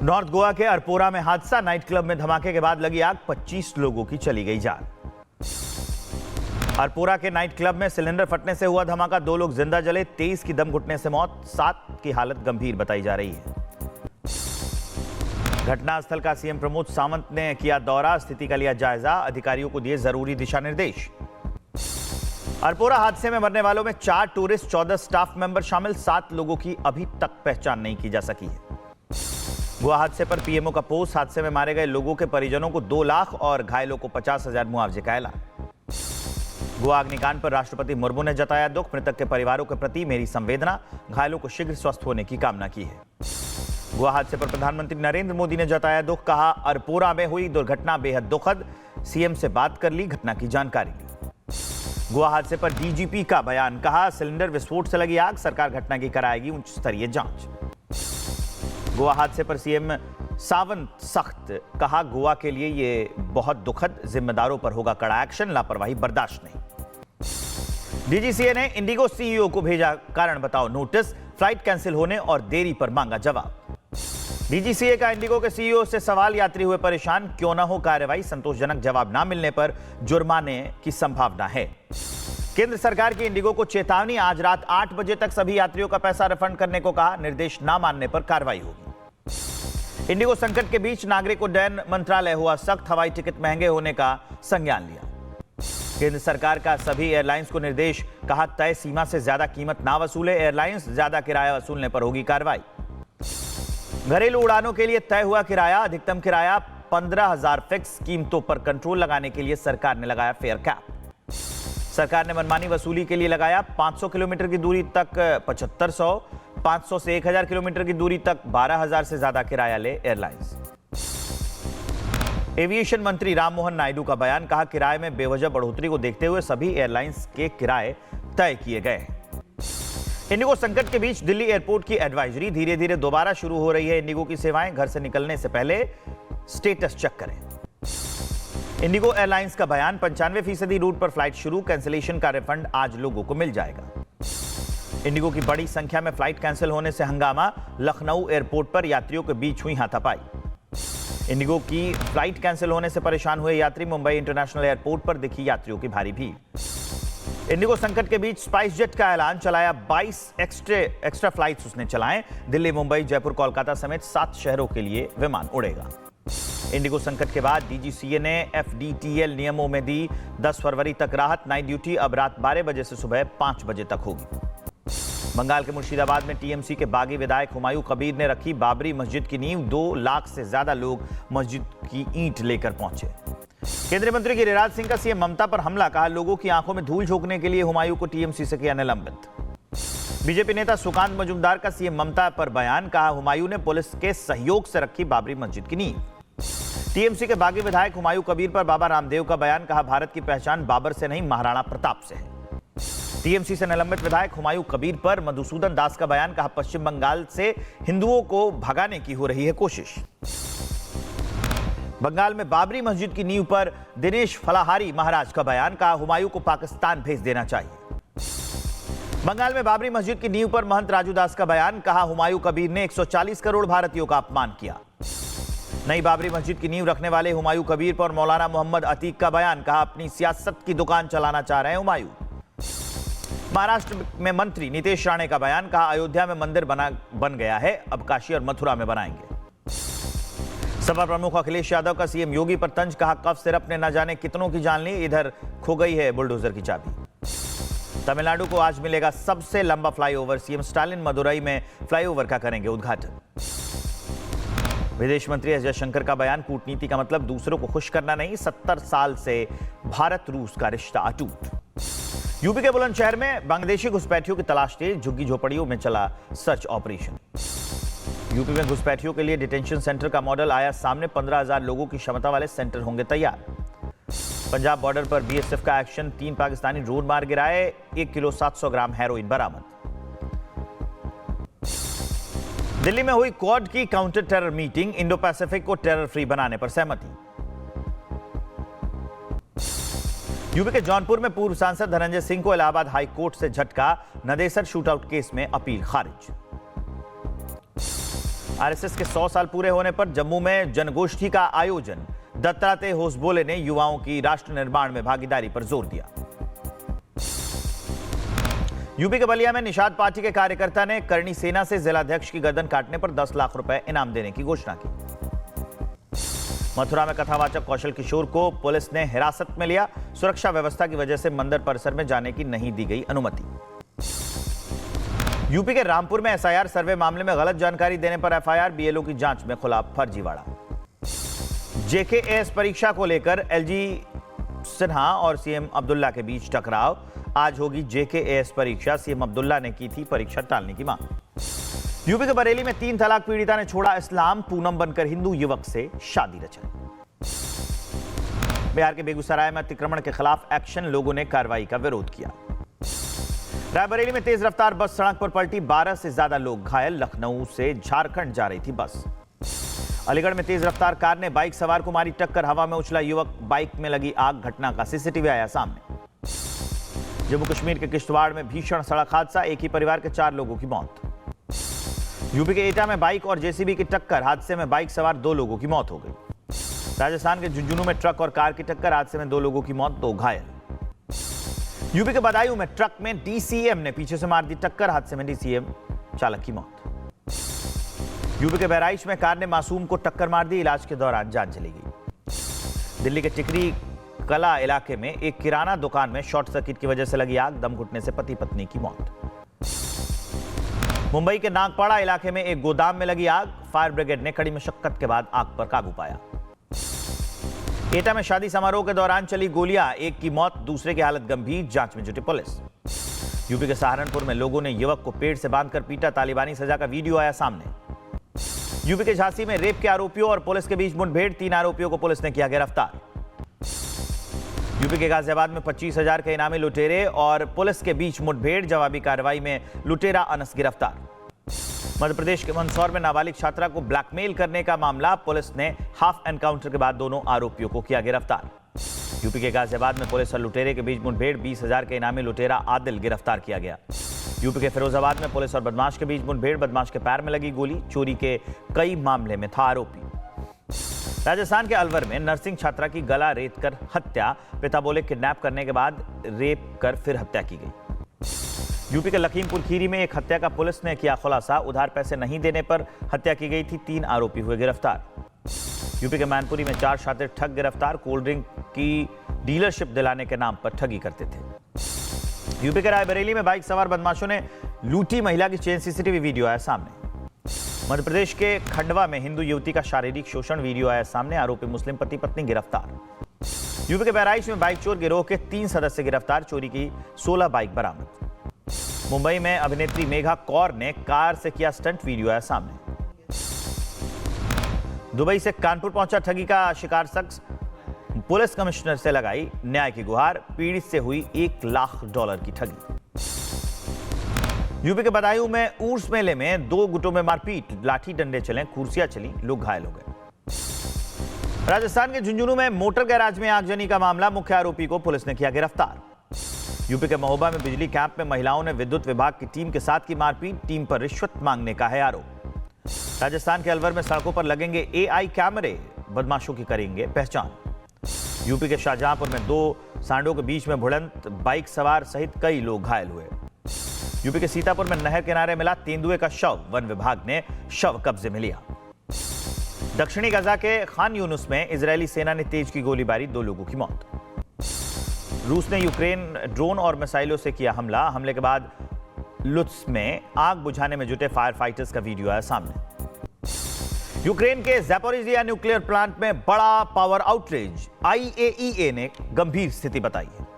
North Goa के अरपोरा में हादसा, नाइट क्लब में धमाके के बाद लगी आग, 25 लोगों की चली गई जान। अरपोरा के नाइट क्लब में सिलेंडर फटने से हुआ धमाका, 2 लोग जिंदा जले, 23 की दम घुटने से मौत, 7 की हालत गंभीर बताई जा रही है। घटनास्थल का सीएम प्रमोद सावंत ने किया दौरा, स्थिति का लिया जायजा, अधिकारियों को दिए जरूरी दिशा निर्देश। अरपोरा हादसे में मरने वालों में 4 टूरिस्ट, 14 स्टाफ मेंबर शामिल, 7 लोगों की अभी तक पहचान नहीं की जा सकी है। गोवा हादसे पर पीएमओ का पोस्ट, हादसे में मारे गए लोगों के परिजनों को 2 लाख और घायलों को 50,000 मुआवजे का ऐलान। गोवा अग्निकांड पर राष्ट्रपति मुर्मू ने जताया दुख, मृतक के परिवारों के प्रति मेरी संवेदना, घायलों को शीघ्र स्वस्थ होने की कामना की है। गोवा हादसे पर प्रधानमंत्री नरेंद्र मोदी ने जताया दुख, कहा अरपोरा में हुई दुर्घटना बेहद दुखद, सीएम से बात कर ली, घटना की जानकारी ली। गोवा हादसे पर डीजीपी का बयान, कहा सिलेंडर विस्फोट से लगी आग, सरकार घटना की कराएगी उच्च स्तरीय जांच। गोवा हादसे पर सीएम सावंत सख्त, कहा गोवा के लिए ये बहुत दुखद, जिम्मेदारों पर होगा कड़ा एक्शन, लापरवाही बर्दाश्त नहीं। डीजीसीए ने इंडिगो सीईओ को भेजा कारण बताओ नोटिस, फ्लाइट कैंसिल होने और देरी पर मांगा जवाब। डीजीसीए का इंडिगो के सीईओ से सवाल, यात्री हुए परेशान, क्यों ना हो कार्रवाई, संतोषजनक जवाब ना मिलने पर जुर्माने की संभावना है। केंद्र सरकार की इंडिगो को चेतावनी, आज रात 8 बजे तक सभी यात्रियों का पैसा रिफंड करने को कहा, निर्देश ना मानने पर कार्रवाई होगी। इंडिगो संकट के बीच नागरिक उड्डयन मंत्रालय हुआ सख्त, हवाई टिकट महंगे होने का संज्ञान लिया। केंद्र सरकार का सभी एयरलाइंस को निर्देश, कहा तय सीमा से ज्यादा कीमत ना वसूले एयरलाइंस, ज्यादा किराया वसूलने पर होगी कार्रवाई। घरेलू उड़ानों के लिए तय हुआ किराया, अधिकतम किराया 15,000 फिक्स, कीमतों पर कंट्रोल लगाने के लिए सरकार ने लगाया फेयर कैप। सरकार ने मनमानी वसूली के लिए लगाया 500 किलोमीटर की दूरी तक 7500, 500 से 1000 किलोमीटर की दूरी तक 12,000 से ज्यादा किराया ले एयरलाइंस। एविएशन मंत्री राममोहन नायडू का बयान, कहा किराए में बेवजह बढ़ोतरी को देखते हुए सभी एयरलाइंस के किराए तय किए गए। इंडिगो संकट के बीच दिल्ली एयरपोर्ट की एडवाइजरी, धीरे धीरे दोबारा शुरू हो रही है इंडिगो की सेवाएं, घर से निकलने से पहले स्टेटस चेक करें। इंडिगो एयरलाइंस का बयान, 95% रूट पर फ्लाइट शुरू, कैंसिलेशन का रिफंड आज लोगों को मिल जाएगा। इंडिगो की बड़ी संख्या में फ्लाइट कैंसिल होने से हंगामा, लखनऊ एयरपोर्ट पर यात्रियों के बीच हुई हाथापाई। इंडिगो की फ्लाइट कैंसिल होने से परेशान हुए यात्री, मुंबई इंटरनेशनल एयरपोर्ट पर दिखी यात्रियों की भारी भीड़। इंडिगो संकट के बीच स्पाइस जेट का ऐलान, चलाया 22 एक्स्ट्रा फ्लाइट्स उसने चलाएं, दिल्ली, मुंबई, जयपुर, कोलकाता समेत 7 शहरों के लिए विमान उड़ेगा। इंडिगो संकट के बाद डीजीसीए ने एफडीटीएल नियमों में दी 10 फरवरी तक राहत, नाइट ड्यूटी अब रात 12 बजे से सुबह 5 बजे तक होगी। बंगाल के मुर्शिदाबाद में टीएमसी के बागी विधायक हुमायूं कबीर ने रखी बाबरी मस्जिद की नींव, 2 लाख से ज्यादा लोग मस्जिद की ईंट लेकर पहुंचे। केंद्रीय मंत्री गिरिराज सिंह का सीएम ममता पर हमला, कहा लोगों की आंखों में धूल झोंकने के लिए हुमायूं को टीएमसी से किया निलंबित। बीजेपी नेता सुकांत मजूमदार का सीएम ममता पर बयान, कहा हुमायूं ने पुलिस के सहयोग से रखी बाबरी मस्जिद की नींव। टीएमसी के बागी विधायक हुमायूं कबीर पर बाबा रामदेव का बयान, कहा भारत की पहचान बाबर से नहीं महाराणा प्रताप से है। टीएमसी से निलंबित विधायक हुमायूं कबीर पर मधुसूदन दास का बयान, कहा पश्चिम बंगाल से हिंदुओं को भगाने की हो रही है कोशिश। बंगाल में बाबरी मस्जिद की नींव पर दिनेश फलाहारी महाराज का बयान, कहा हुमायूं को पाकिस्तान भेज देना चाहिए। बंगाल में बाबरी मस्जिद की नींव पर महंत राजू दास का बयान, कहा हुमायूं कबीर ने 140 करोड़ भारतीयों का अपमान किया। नई बाबरी मस्जिद की नींव रखने वाले हुमायूं कबीर पर मौलाना मोहम्मद अतीक का बयान, कहा अपनी सियासत की दुकान चलाना चाह रहे हैं हुमायूं। महाराष्ट्र में मंत्री नीतीश राणे का बयान, कहा अयोध्या में मंदिर बन गया है, अब काशी और मथुरा में बनाएंगे। सपा प्रमुख अखिलेश यादव का सीएम योगी पर तंज, कहा कफ सिरप ने न जाने कितनों की जान ली, इधर खो गई है बुलडोजर की चाबी। तमिलनाडु को आज मिलेगा सबसे लंबा फ्लाईओवर, सीएम स्टालिन मदुरई में फ्लाईओवर का करेंगे उद्घाटन। विदेश मंत्री एस जयशंकर का बयान, कूटनीति का मतलब दूसरों को खुश करना नहीं, 70 साल से भारत रूस का रिश्ता अटूट। यूपी के बुलंदशहर में बांग्लादेशी घुसपैठियों की तलाश तेज, झुग्गी झोपड़ियों में चला सर्च ऑपरेशन। यूपी में घुसपैठियों के लिए डिटेंशन सेंटर का मॉडल आया सामने, 15,000 लोगों की क्षमता वाले सेंटर होंगे तैयार। पंजाब बॉर्डर पर बीएसएफ का एक्शन, 3 पाकिस्तानी ड्रोन मार गिराए, 1 किलो 700 ग्राम हेरोइन बरामद। दिल्ली में हुई क्वाड की counter terror meeting, Indo Pacific को टेरर फ्री बनाने पर सहमति। यूपी के जौनपुर में पूर्व सांसद धनंजय सिंह को इलाहाबाद हाई कोर्ट से झटका, नदेसर शूटआउट केस में अपील खारिज। आरएसएस के 100 साल पूरे होने पर जम्मू में जनगोष्ठी का आयोजन। दत्तात्रेय होसबोले ने युवाओं की राष्ट्र निर्माण में भागीदारी पर जोर दिया। यूपी के बलिया में निषाद पार्टी के कार्यकर्ता ने करणी सेना से जिलाध्यक्ष की गर्दन काटने पर 10 लाख रुपए इनाम देने की घोषणा की। मथुरा में कथावाचक कौशल किशोर को पुलिस ने हिरासत में लिया। सुरक्षा व्यवस्था की वजह से मंदिर परिसर में जाने की नहीं दी गई अनुमति। यूपी के रामपुर में एसआईआर सर्वे मामले में गलत जानकारी देने पर एफआईआर। बीएलओ की जांच में खुला फर्जीवाड़ा। जेकेएस परीक्षा को लेकर एलजी सिन्हा और सीएम अब्दुल्ला के बीच टकराव। आज होगी जेकेएस परीक्षा। सीएम अब्दुल्ला ने की थी परीक्षा टालने की मांग। यूपी के बरेली में 3 तलाक पीड़िता ने छोड़ा इस्लाम। पूनम बनकर हिंदू युवक से शादी रचाई। बिहार के बेगूसराय में अतिक्रमण के खिलाफ एक्शन। लोगों ने कार्रवाई का विरोध किया। रायबरेली में तेज रफ्तार बस सड़क पर पलटी। 12 से ज्यादा लोग घायल। लखनऊ से झारखंड जा रही थी बस। अलीगढ़ में तेज रफ्तार कार ने बाइक सवार को मारी टक्कर। हवा में उछला युवक। बाइक में लगी आग। घटना का सीसीटीवी आया सामने। जम्मू कश्मीर के किश्तवाड़ में भीषण सड़क हादसा। एक ही परिवार के 4 लोगों की मौत। यूपी के एटा में बाइक और जेसीबी की टक्कर। हादसे में बाइक सवार 2 लोगों की मौत हो गई। राजस्थान के झुंझुनू में ट्रक और कार की टक्कर। हादसे में 2 लोगों की मौत, 2 घायल। यूपी के बदायूं में ट्रक में डीसीएम ने पीछे से मार दी टक्कर। हादसे में डीसीएम चालक की मौत। यूपी के बहराइच में कार ने मासूम को टक्कर मार दी। इलाज के दौरान जान चली गई। दिल्ली के टिकरी कला इलाके में एक किराना दुकान में शॉर्ट सर्किट की वजह से लगी आग। दम घुटने से पति पत्नी की मौत। मुंबई के नागपाड़ा इलाके में एक गोदाम में लगी आग। फायर ब्रिगेड ने कड़ी मशक्कत के बाद आग पर काबू पाया। एटा में शादी समारोह के दौरान चली गोलियां। एक की मौत, दूसरे की हालत गंभीर। जांच में जुटी पुलिस। यूपी के सहारनपुर में लोगों ने युवक को पेड़ से बांधकर पीटा। तालिबानी सजा का वीडियो आया सामने। यूपी के झांसी में रेप के आरोपियों और पुलिस के बीच मुठभेड़। 3 आरोपियों को पुलिस ने किया गिरफ्तार। यूपी के गाजियाबाद में 25,000 के इनामी लुटेरे और पुलिस के बीच मुठभेड़। जवाबी कार्रवाई में लुटेरा अनस गिरफ्तार। मध्य प्रदेश के मंदसौर में नाबालिग छात्रा को ब्लैकमेल करने का मामला। पुलिस ने हाफ एनकाउंटर के बाद दोनों आरोपियों को किया गिरफ्तार। यूपी के गाजियाबाद में पुलिस और लुटेरे के बीच मुठभेड़। 20,000 के इनामी लुटेरा आदिल गिरफ्तार किया गया। यूपी के फिरोजाबाद में पुलिस और बदमाश के बीच मुठभेड़। बदमाश के पैर में लगी गोली। चोरी के कई मामले में था आरोपी। राजस्थान के अलवर में नर्सिंग छात्रा की गला रेत कर हत्या। पिता बोले किडनैप करने के बाद रेप कर फिर हत्या की गई। यूपी के लखीमपुर खीरी में एक हत्या का पुलिस ने किया खुलासा। उधार पैसे नहीं देने पर हत्या की गई थी। 3 आरोपी हुए गिरफ्तार। यूपी के मैनपुरी में 4 शातिर ठग गिरफ्तार। कोल्ड ड्रिंक की डीलरशिप दिलाने के नाम पर ठगी करते थे। यूपी के रायबरेली में बाइक सवार बदमाशों ने लूटी महिला की चेन। सीसीटीवी वीडियो आया सामने। मध्य प्रदेश के खंडवा में हिंदू युवती का शारीरिक शोषण। वीडियो आया सामने। आरोपी मुस्लिम पति पत्नी गिरफ्तार। यूपी के बहराइच में बाइक चोर गिरोह के 3 सदस्य गिरफ्तार। चोरी की 16 बाइक बरामद। मुंबई में अभिनेत्री मेघा कौर ने कार से किया स्टंट। वीडियो आया सामने। दुबई से कानपुर पहुंचा ठगी का शिकार शख्स। पुलिस कमिश्नर से लगाई न्याय की गुहार। पीड़ित से हुई $1 लाख की ठगी। यूपी के बदायूं में उर्स मेले में 2 गुटों में मारपीट। लाठी डंडे चले, कुर्सियां चली, लोग घायल हो गए। राजस्थान के झुंझुनू में मोटर गैराज में आगजनी का मामला। मुख्य आरोपी को पुलिस ने किया गिरफ्तार। यूपी के महोबा में बिजली कैंप में महिलाओं ने विद्युत विभाग की टीम के साथ की मारपीट। टीम पर रिश्वत मांगने का है आरोप। राजस्थान के अलवर में सड़कों पर लगेंगे एआई कैमरे। बदमाशों की करेंगे पहचान। यूपी के शाहजहांपुर में 2 सांडों के बीच में भिड़ंत। बाइक सवार सहित कई लोग घायल हुए। यूपी के सीतापुर में नहर किनारे मिला तेंदुए का शव। वन विभाग ने शव कब्जे में लिया। दक्षिणी गजा के खान यूनुस में इजरायली सेना ने तेज की गोलीबारी। 2 लोगों की मौत। रूस ने यूक्रेन ड्रोन और मिसाइलों से किया हमला। हमले के बाद लुत्स में आग बुझाने में जुटे फायर फाइटर्स का वीडियो आया सामने। यूक्रेन के ज़ैपोरिज़िया न्यूक्लियर प्लांट में बड़ा पावर आउटरेज। IAEA ने गंभीर स्थिति बताई है।